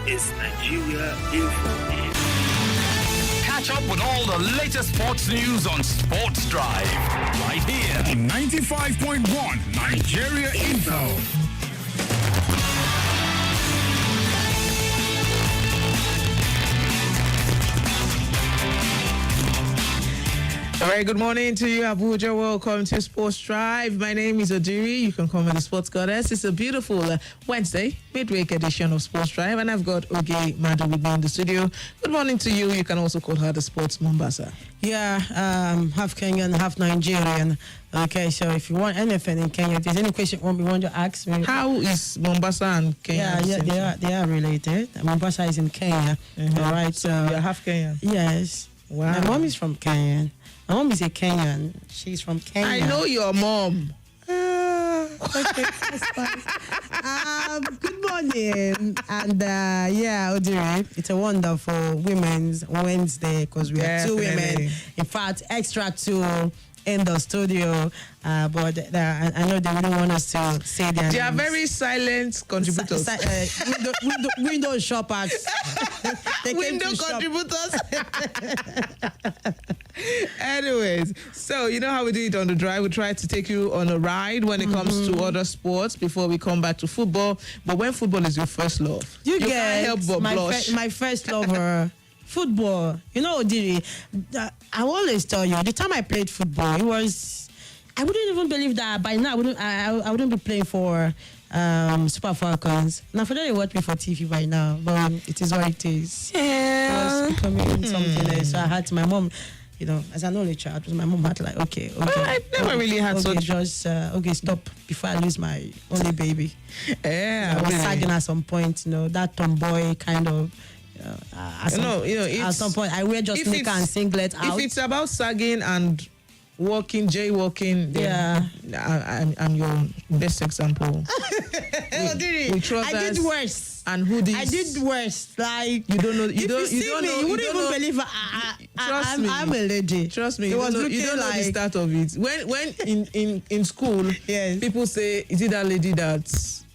is Nigeria Info. Catch up with all the latest sports news on Sports Drive right here on 95.1 Nigeria Info. A very good morning to you, Abuja. Welcome to Sports Drive. My name is Odiri. You can call me the Sports Goddess. It's a beautiful Wednesday, midweek edition of Sports Drive, and I've got Oge Madu with me in the studio. Good morning to you. You can also call her the Sports Mombasa. Yeah, half Kenyan, half Nigerian. Okay, so if you want anything in Kenya, if there's any question you want to ask me. How is Mombasa and Kenya? Yeah, they are related. Mombasa is in Kenya. Mm-hmm. All right, so you're half Kenyan. Yes. Wow. My mom is from Kenya. My mom is a Kenyan. She's from Kenya. I know your mom. Okay, that's fine. Good morning. And Odiri, it's a wonderful Women's Wednesday because we have two women. In fact, extra two in the studio. But I know they wouldn't want us to say their names. They are very silent contributors. Window shoppers. Window contributors. Anyways, so you know how we do it on the drive. We try to take you on a ride when it comes to other sports before we come back to football. But when football is your first love, you can't help but blush. My first lover. Football. You know, Odiri, I always tell you, the time I played football, it was, I wouldn't even believe that by now I wouldn't be playing for Super Falcons. Now, for that, they watch me for TV by now, but it is what it is. Yeah. It was becoming something else. So I had my mom, you know, as an only child, my mom had like, okay. I never really had such. Just, stop before I lose my only baby. Yeah. I was sagging at some point, you know, that tomboy kind of. At some point, I wear just knicker and singlet out. If it's about sagging and jaywalking, then I'm your best example. with trousers, I did worse. And hoodies. I did worse. Like you don't know. You wouldn't even believe. I'm a lady. Trust me. You don't know the start of it. When in school, yes, people say, "Is it that lady that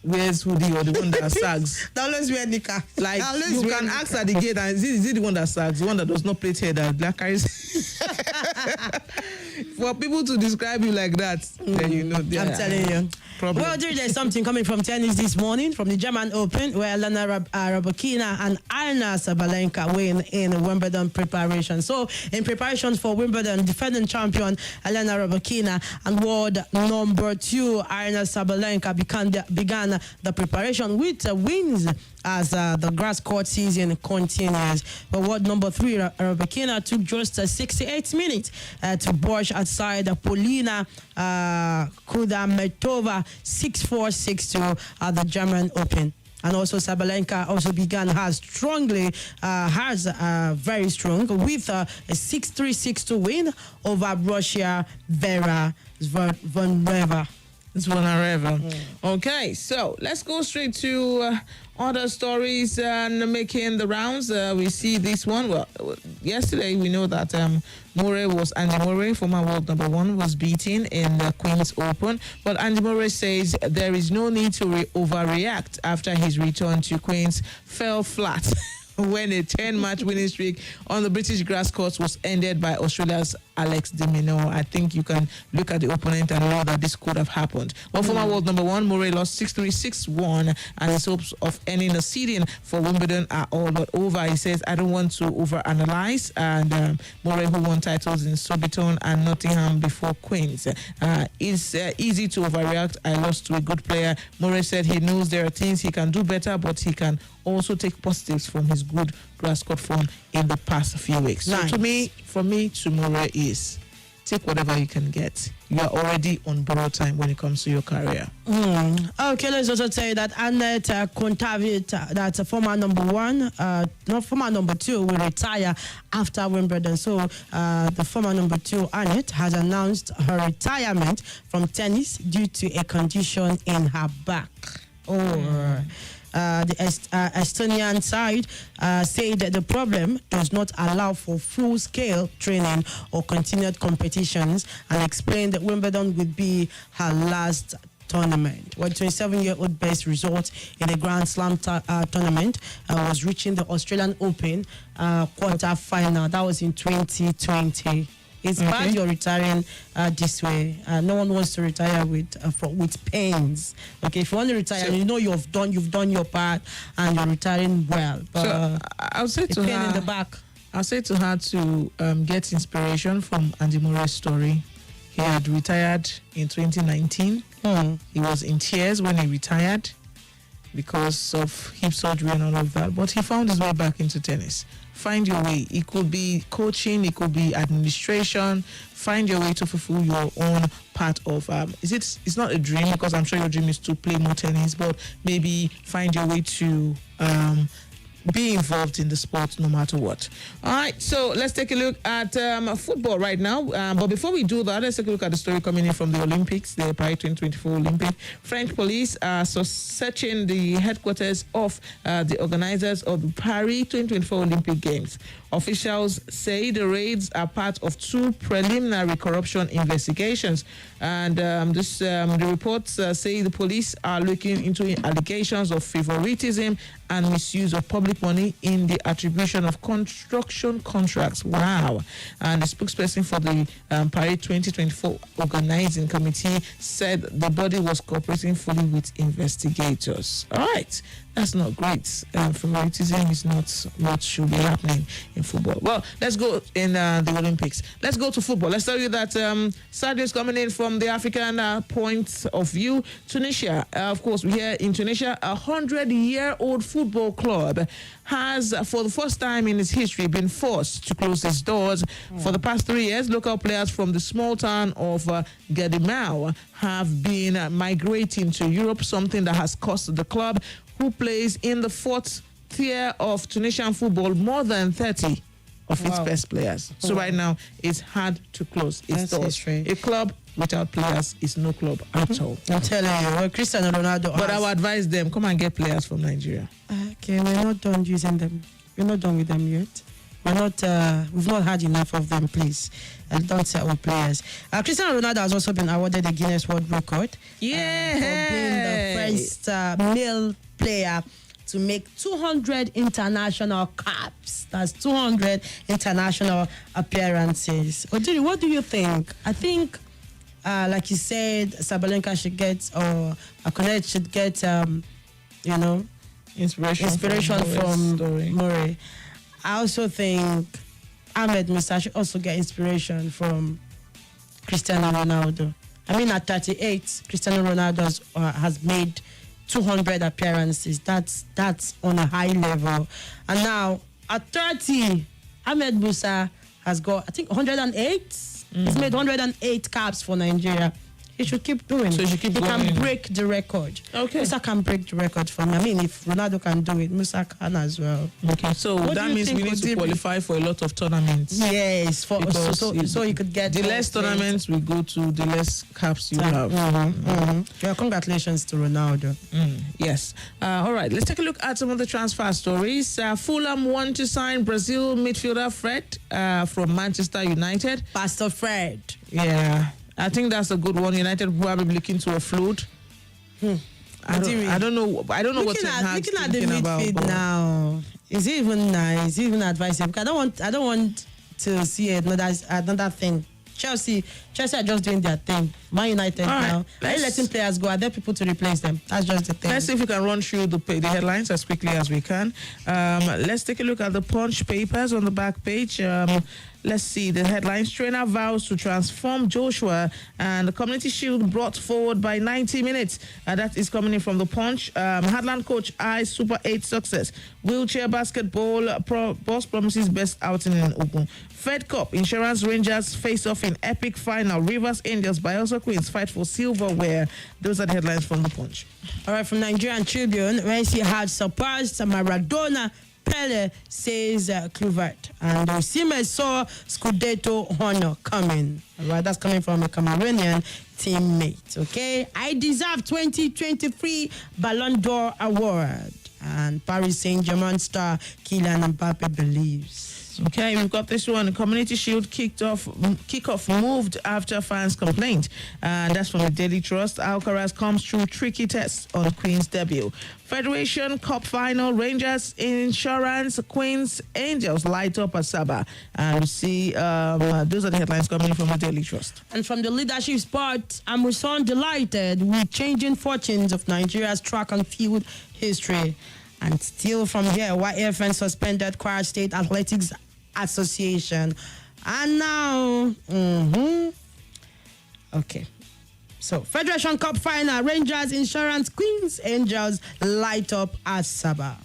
wears hoodie or the one that sags?" They always wear knicker. Like you can ask at the gate, and is it the one that sags, the one that does not plait hair that black carries? For people to describe you like that, then you know. I'm telling you. Problem. Well, there's something coming from tennis this morning from the German Open, where Elena Rybakina and Aryna Sabalenka win in Wimbledon preparation. So, in preparation for Wimbledon, defending champion Elena Rybakina and world number 2 Aryna Sabalenka began the preparation with wins as the grass court season continues. But world number 3 Rybakina took just 68 minutes to brush outside Polina Kudametova 6-4, 6-2 at the German Open. And also Sabalenka also began very strong with a 6-3, 6-2 win over Russia Vera Zvonareva. Okay, so let's go straight to other stories making the rounds. We see this one. Well, yesterday we know that Andy Murray, former world number 1, was beaten in the Queen's Open. But Andy Murray says there is no need to overreact after his return to Queen's fell flat when a 10-match winning streak on the British grass courts was ended by Australia's Alex de Minaur. I think you can look at the opponent and know that this could have happened. Well, former world number 1, Murray lost 6-3, 6-1, and his hopes of earning a seeding for Wimbledon are all but over. He says, I don't want to overanalyze. And Murray, who won titles in Surbiton and Nottingham before Queen's, it's easy to overreact. I lost to a good player. Murray said he knows there are things he can do better, but he can also take positives from his good grass court form in the past few weeks. Nice. So for me, tomorrow is take whatever you can get. You are already on borrowed time when it comes to your career. Okay, let's also say that Annette Kontaveit, that's a former number 1, not former number 2, will retire after Wimbledon. So the former number 2, Annette, has announced her retirement from tennis due to a condition in her back. The Estonian side said that the problem does not allow for full-scale training or continued competitions, and explained that Wimbledon would be her last tournament. Well, 27-year-old best result in the Grand Slam tournament was reaching the Australian Open quarter final. That was in 2020. It's bad you're retiring this way. No one wants to retire with pains. Okay, if you want to retire, you know you've done your part and you're retiring well. But so I'll say to pain her in the back. I'll say to her to get inspiration from Andy Murray's story. He had retired in 2019. He was in tears when he retired because of hip surgery and all of that. But he found his way back into tennis. Find your way. It could be coaching, it could be administration. Find your way to fulfill your own part of it's not a dream, because I'm sure your dream is to play more tennis, but maybe find your way to be involved in the sport no matter what. All right, so let's take a look at football right now. But before we do that, let's take a look at the story coming in from the Olympics, the Paris 2024 Olympic. French police are searching the headquarters of the organizers of the Paris 2024 Olympic Games. Officials say the raids are part of two preliminary corruption investigations. And the reports say the police are looking into allegations of favoritism and misuse of public money in the attribution of construction contracts. Wow. And the spokesperson for the Paris 2024 organizing committee said the body was cooperating fully with investigators. All right. That's not great. Favoritism is not what should be happening in football. Well, let's go in the Olympics. Let's go to football. Let's tell you that Sadio is coming in from the African point of view. Tunisia, of course, we're here in Tunisia. A 100-year-old football club has, for the first time in its history, been forced to close its doors. For the past 3 years, local players from the small town of Gadimau have been migrating to Europe, something that has cost the club, who plays in the fourth tier of Tunisian football, more than 30 of its best players. So right now, it's hard to close its doors. History. A club without players is no club at all. I'm telling you, well, Cristiano Ronaldo. But I would advise them, come and get players from Nigeria. Okay, we're not done using them. We're not done with them yet. We've not had enough of them, please. And don't sell with players. Cristiano Ronaldo has also been awarded the Guinness World Record. Yeah. For being the first male player to make 200 international caps. That's 200 international appearances. Odiri, what do you think? I think, like you said, Sabalenka should get, or Akonet should get, inspiration from Murray. I also think Ahmed Musa should also get inspiration from Cristiano Ronaldo. I mean, at 38, Cristiano Ronaldo has made 200 appearances. That's on a high level. And now, at 30, Ahmed Musa has got, I think, 108. He's made 108 caps for Nigeria. He should keep doing it. So he can break the record. Okay. Musa can break the record for me. I mean, if Ronaldo can do it, Musa can as well. Okay. So that means we need to qualify for a lot of tournaments. Yes. So you could get the less tournaments we go to, the less caps you have. Yeah, congratulations to Ronaldo. Yes. All right. Let's take a look at some of the transfer stories. Fulham want to sign Brazil midfielder Fred from Manchester United. Pastor Fred. Yeah. I think that's a good one. United probably looking to offload. I don't know. I don't know what Ten Hag's looking at the thinking about midfield now. Is it even nice? Is it even advisable? I don't want to see another thing. Chelsea are just doing their thing. Man United now. Are you letting players go? Are there people to replace them? That's just the thing. Let's see if we can run through the headlines as quickly as we can. Let's take a look at the Punch papers on the back page. Let's see the headlines. Trainer vows to transform Joshua, and the Community Shield brought forward by 90 minutes. That is coming in from the Punch. Heartland coach eyes Super 8 success. Wheelchair basketball boss promises best outing in Ogun. Fed Cup Insurance Rangers face off in epic final. Rivers Angels Bayelsa Queens fight for silverware. Those are the headlines from the Punch. All right, from Nigerian Tribune, Messi had surpassed Maradona. Pele, says Kluivert, and Osimhen saw Scudetto honor coming. All right, that's coming from a Cameroonian teammate. Okay, I deserve 2023 Ballon d'Or award, and Paris Saint-Germain star Kylian Mbappe believes. Okay, we've got this one. Community Shield kickoff moved after fans complained. That's from the Daily Trust. Alcaraz comes through tricky tests on Queen's debut. Federation Cup final, Rangers Insurance, Queen's Angels light up Asaba. And we see those are the headlines coming from the Daily Trust. And from the leadership spot, Amuson delighted with changing fortunes of Nigeria's track and field history. And still from here, YFN suspended Kwara State Athletics Association. And now, okay. So, Federation Cup final, Rangers Insurance, Queens Angels light up Asaba.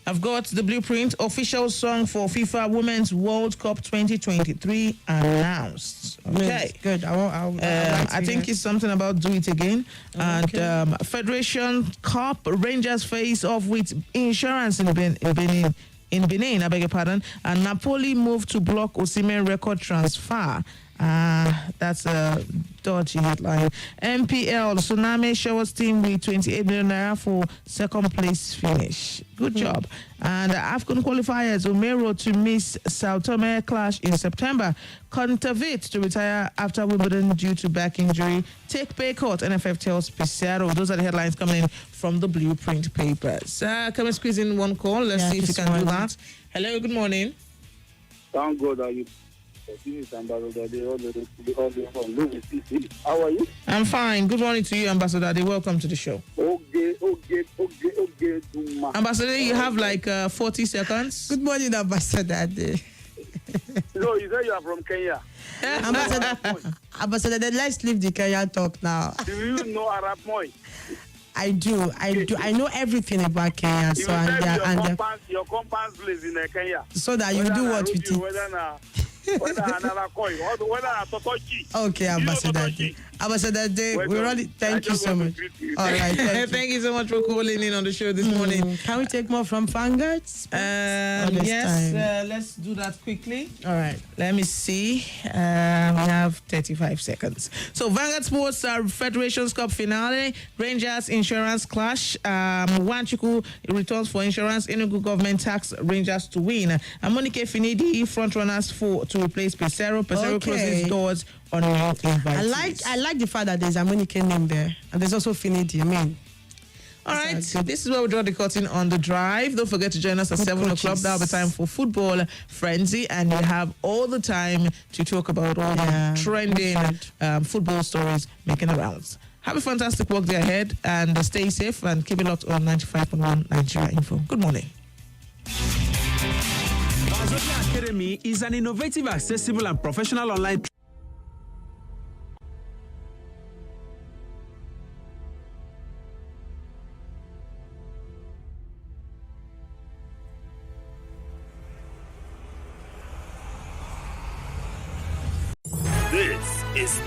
I've got the blueprint, official song for FIFA Women's World Cup 2023 announced. Okay. Good. I think it's something about do it again. Okay. And Federation Cup, Rangers face off with Insurance in Benin. I beg your pardon. And Napoli moved to block Osimhen record transfer. That's a dodgy headline. MPL, Tsunami Showers team with 28 million naira for second place finish. Good job. And AFCON qualifiers, Omero to miss Sao Tome clash in September. Contavit to retire after Wimbledon due to back injury. Take pay cut, NFF tells Pissarro. Those are the headlines coming in from the blueprint papers. Can we squeeze in one call? Let's see if you can do that. Hello, good morning. Thank God that you. This is Ambassador How are you? I'm fine. Good morning to you, Ambassador. Welcome to the show. Okay. Ambassador, you have like 40 seconds. Good morning, Ambassador. No, you say you are from Kenya. Ambassador, then let's leave the Kenya talk now. Do you know Arab Moi? I do. I know everything about Kenya. So your compound place in Kenya. So that you do what you think. Okay, Ambassador. Ambassador Day, we're only. Thank you so much. All right. Thank you so much for calling in on the show this morning. Can we take more from Vanguard? Yes, let's do that quickly. All right. Let me see. We have 35 seconds. So Vanguard Sports Federation's Cup finale, Rangers Insurance clash. Wanchuku returns for insurance. Enugu government tax Rangers to win. Monike Finidi front runners to replace Pesero. Pesero closes doors on new invitees. I like the fact that there's a Monike name there, and there's also Finidi. All right, this is where we draw the curtain on the drive. Don't forget to join us at 7 o'clock. That'll be time for Football Frenzy, and you have all the time to talk about all the trending football stories making the rounds. Have a fantastic work day ahead, and stay safe, and keep it locked on 95.1 Nigeria Info. Good morning. Wazobia Academy is an innovative, accessible, and professional online. This is